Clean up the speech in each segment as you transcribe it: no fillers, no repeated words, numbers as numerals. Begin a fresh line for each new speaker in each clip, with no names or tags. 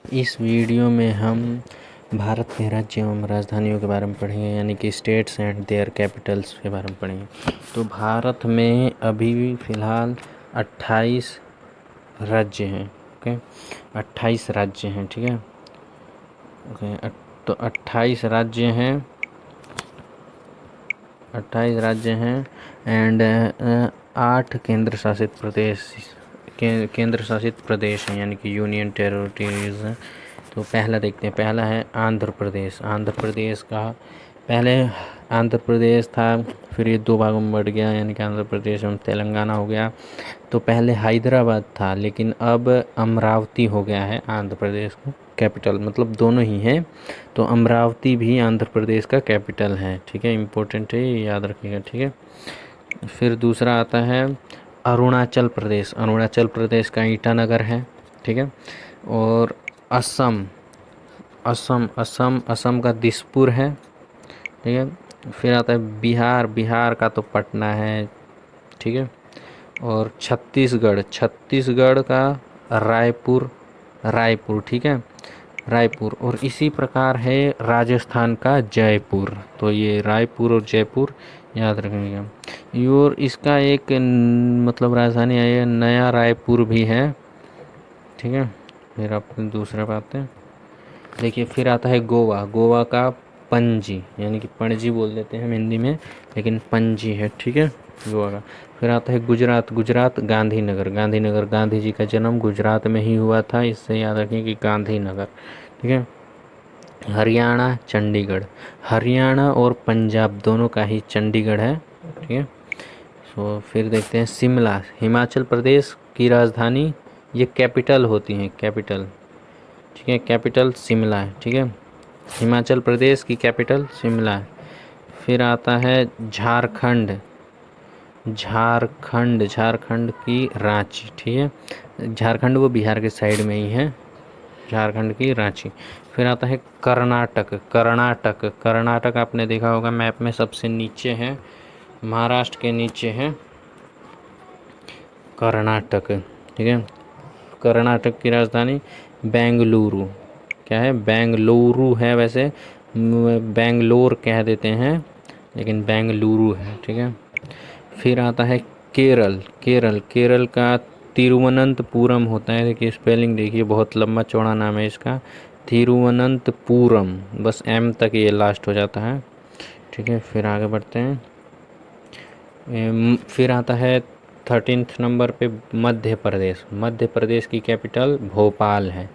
इस वीडियो में हम भारत के राज्य एवं राजधानियों के बारे में पढ़ेंगे, यानी कि स्टेट्स एंड देयर कैपिटल्स के बारे में पढ़ेंगे। तो भारत में अभी फ़िलहाल 28 राज्य हैं। ओके, 28 राज्य हैं। ठीक है, ओके। तो 28 राज्य हैं, 28 राज्य हैं एंड 8 केंद्र शासित प्रदेश हैं, यानी कि यूनियन टेरिटरीज हैं। तो पहला देखते हैं। पहला है आंध्र प्रदेश। आंध्र प्रदेश का पहले आंध्र प्रदेश था, फिर ये 2 भागों में बढ़ गया, यानी कि आंध्र प्रदेश एवं तेलंगाना हो गया। तो पहले हैदराबाद था, लेकिन अब अमरावती हो गया है आंध्र प्रदेश का कैपिटल, मतलब दोनों ही हैं। तो अमरावती भी आंध्र प्रदेश का कैपिटल है। ठीक है, इम्पोर्टेंट है, ये याद रखिएगा। ठीक है, फिर दूसरा आता है अरुणाचल प्रदेश। अरुणाचल प्रदेश का ईटानगर है। ठीक है, और असम असम का दिसपुर है। ठीक है, फिर आता है बिहार। बिहार का तो पटना है। ठीक है, और छत्तीसगढ़ का रायपुर। ठीक है, रायपुर। और इसी प्रकार है राजस्थान का जयपुर। तो ये रायपुर और जयपुर याद रखिएगा। और इसका एक मतलब राजधानी है नया रायपुर भी है। ठीक है, फिर आप दूसरा बात है, देखिए फिर आता है गोवा। गोवा का पणजी, यानी कि पणजी बोल देते हैं हम हिंदी में, लेकिन पणजी है। ठीक है, गोवा का। फिर आता है गुजरात गांधीनगर। गांधी जी का जन्म गुजरात में ही हुआ था, इससे याद रखें कि गांधीनगर। ठीक है, हरियाणा चंडीगढ़। हरियाणा और पंजाब दोनों का ही चंडीगढ़ है। ठीक है, सो फिर देखते हैं शिमला। हिमाचल प्रदेश की राजधानी, ये कैपिटल होती हैं, कैपिटल। ठीक है, कैपिटल शिमला है। ठीक है, हिमाचल प्रदेश की कैपिटल शिमला है। फिर आता है झारखंड की रांची। ठीक है, झारखंड वो बिहार के साइड में ही है, झारखंड की रांची। फिर आता है कर्नाटक आपने देखा होगा मैप में, सबसे नीचे है, महाराष्ट्र के नीचे है कर्नाटक। ठीक है, कर्नाटक की राजधानी बेंगलुरु। क्या है? बेंगलुरु है, वैसे बेंगलोर कह देते हैं, लेकिन बेंगलुरु है। ठीक है, फिर आता है केरल का तिरुवनंतपुरम होता है। देखिए स्पेलिंग देखिए, बहुत लंबा चौड़ा नाम है इसका, तिरुवनंतपुरम। बस एम तक ये लास्ट हो जाता है। ठीक है, फिर आगे बढ़ते हैं। फिर आता है 13th नंबर पे मध्य प्रदेश की कैपिटल भोपाल है।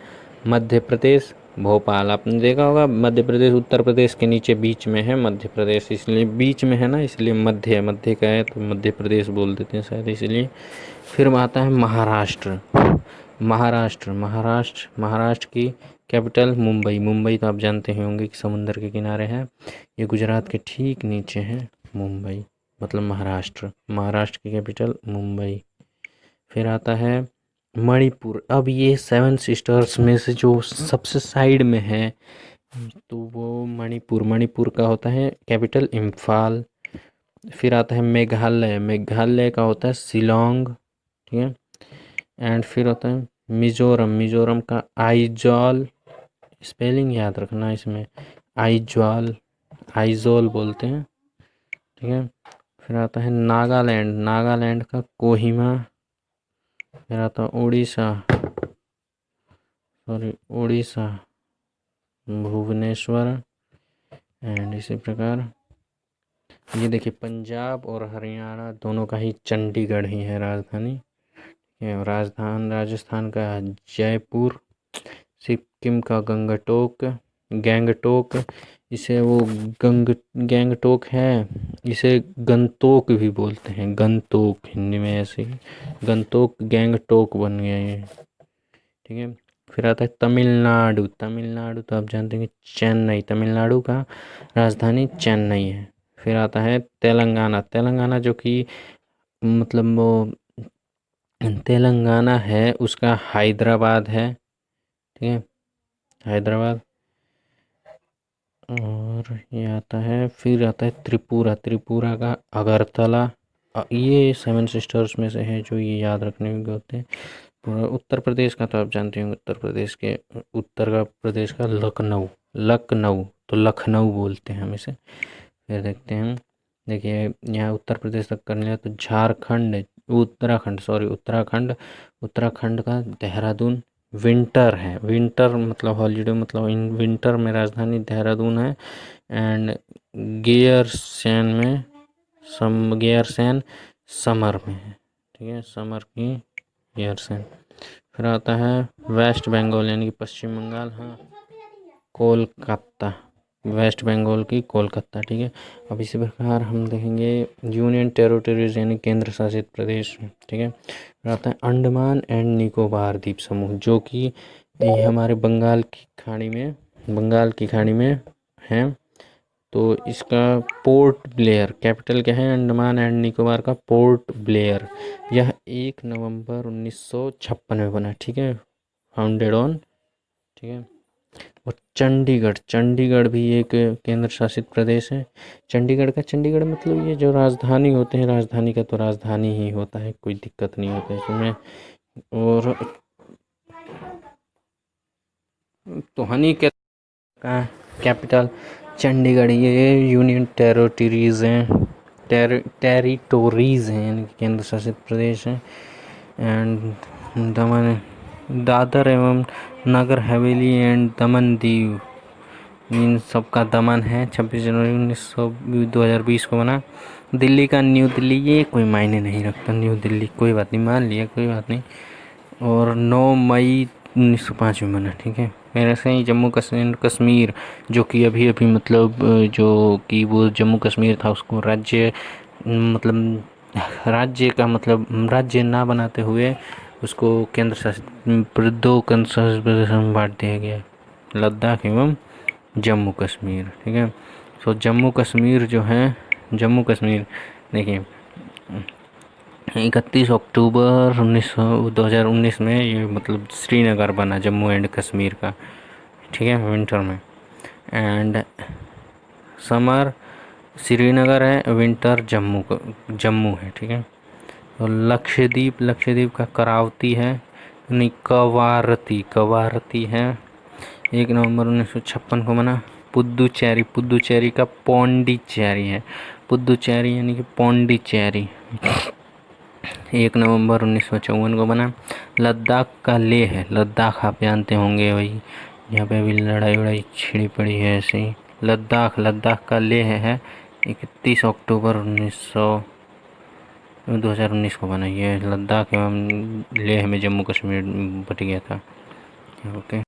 मध्य प्रदेश भोपाल, आपने देखा होगा मध्य प्रदेश उत्तर प्रदेश के नीचे बीच में है मध्य प्रदेश, इसलिए बीच में है ना, इसलिए मध्य का है, तो मध्य प्रदेश बोल देते हैं शायद इसलिए। फिर आता है महाराष्ट्र की कैपिटल मुंबई तो आप जानते ही होंगे कि समुंदर के किनारे है, ये गुजरात के ठीक नीचे है मुंबई, मतलब महाराष्ट्र की कैपिटल मुंबई। फिर आता है मणिपुर। अब ये 7 सिस्टर्स में से जो सबसे साइड में है, तो वो मणिपुर का होता है कैपिटल इम्फाल। फिर आता है मेघालय का होता है शिलोंग। ठीक है, एंड फिर होता है मिजोरम का आइजॉल। स्पेलिंग याद रखना इसमें, आइजॉल बोलते हैं। ठीक है, फिर आता है नागालैंड का कोहिमा। फिर आता है उड़ीसा भुवनेश्वर। एंड इसी प्रकार ये देखिए पंजाब और हरियाणा दोनों का ही चंडीगढ़ ही है राजधानी। राजस्थान का जयपुर। सिक्किम का गैंगटोक, इसे वो गैंगटोक है, इसे गंतोक भी बोलते हैं, गंतोक हिंदी में ऐसे ही, गंतोक गैंगटोक बन गया ये। ठीक है, फिर आता है तमिलनाडु तो आप जानते हैं कि चेन्नई, तमिलनाडु का राजधानी चेन्नई है। फिर आता है तेलंगाना जो कि मतलब वो तेलंगाना है, उसका हैदराबाद है। ठीक है, हैदराबाद। और ये आता है, फिर आता है त्रिपुरा का अगरतला। ये 7 सिस्टर्स में से है जो ये याद रखने योग्य होते हैं। पूरा उत्तर प्रदेश का तो आप जानते होंगे, उत्तर प्रदेश के उत्तर का प्रदेश का लखनऊ, लखनऊ तो लखनऊ बोलते हैं हम इसे। फिर देखते हैं, देखिए यहाँ उत्तर प्रदेश तक कर लिया, तो झारखंड, उत्तराखंड, सॉरी उत्तराखंड, उत्तराखंड का देहरादून विंटर है, विंटर मतलब हॉलीडे, मतलब इन विंटर में राजधानी देहरादून है। एंड गेयरसेन समर में है, ठीक है, समर की गेयरसेन। फिर आता है वेस्ट बंगाल यानी कि पश्चिम बंगाल, हाँ कोलकाता, वेस्ट बंगाल की कोलकाता, ठीक है। अब इसी प्रकार हम देखेंगे यूनियन टेरिटरीज यानी केंद्र शासित प्रदेश, ठीक है। फिर आता है अंडमान एंड निकोबार द्वीप समूह, जो कि ये हमारे बंगाल की खाड़ी में है। तो इसका पोर्ट ब्लेयर, कैपिटल क्या है अंडमान एंड निकोबार का, पोर्ट ब्लेयर। यह 1 नवंबर 1956 में बना, ठीक है, फाउंडेड ऑन, ठीक है। और चंडीगढ़ भी एक केंद्र शासित प्रदेश है। चंडीगढ़ मतलब ये जो राजधानी होते हैं, राजधानी का तो राजधानी ही होता है, कोई दिक्कत नहीं होता है इसमें। और तो हनी के का कैपिटल चंडीगढ़, ये यूनियन टेरिटोरीज हैं यानी कि केंद्र शासित प्रदेश हैं। एंड दादर एवं नगर हवेली एंड दमन दीव, इन सबका दमन है। 26 जनवरी 2020 को बना। दिल्ली का न्यू दिल्ली, ये कोई मायने नहीं रखता, न्यू दिल्ली कोई बात नहीं, मान लिया कोई बात नहीं। और 9 मई 1905 में बना, ठीक है। फिर ऐसे ही जम्मू कश्मीर, जो कि अभी मतलब जो कि वो जम्मू कश्मीर था, उसको मतलब राज्य ना बनाते हुए उसको केंद्र शासित केंद्र शासित प्रदेश में बांट दिया गया, लद्दाख एवं जम्मू कश्मीर, ठीक है। तो जम्मू कश्मीर देखिए 31 अक्टूबर 2019 में ये मतलब श्रीनगर बना, जम्मू एंड कश्मीर का, ठीक है, विंटर में। एंड समर श्रीनगर है, विंटर जम्मू है, ठीक है। तो लक्षद्वीप का करावती है, नहीं कवारती है, 1 नवंबर 1956 को बना। पुद्दुचेरी का पौंडीचेरी है, पुद्दुचेरी यानी कि पौंडीचेरी, 1 नवंबर 1954 को बना। लद्दाख का लेह है, लद्दाख आप जानते होंगे, वही यहाँ पे अभी लड़ाई छिड़ी पड़ी है ऐसे ही। लद्दाख का लेह है, 31 अक्टूबर 2019 को बना। ये लद्दाख एवं लेह में जम्मू कश्मीर बट गया था, ओके।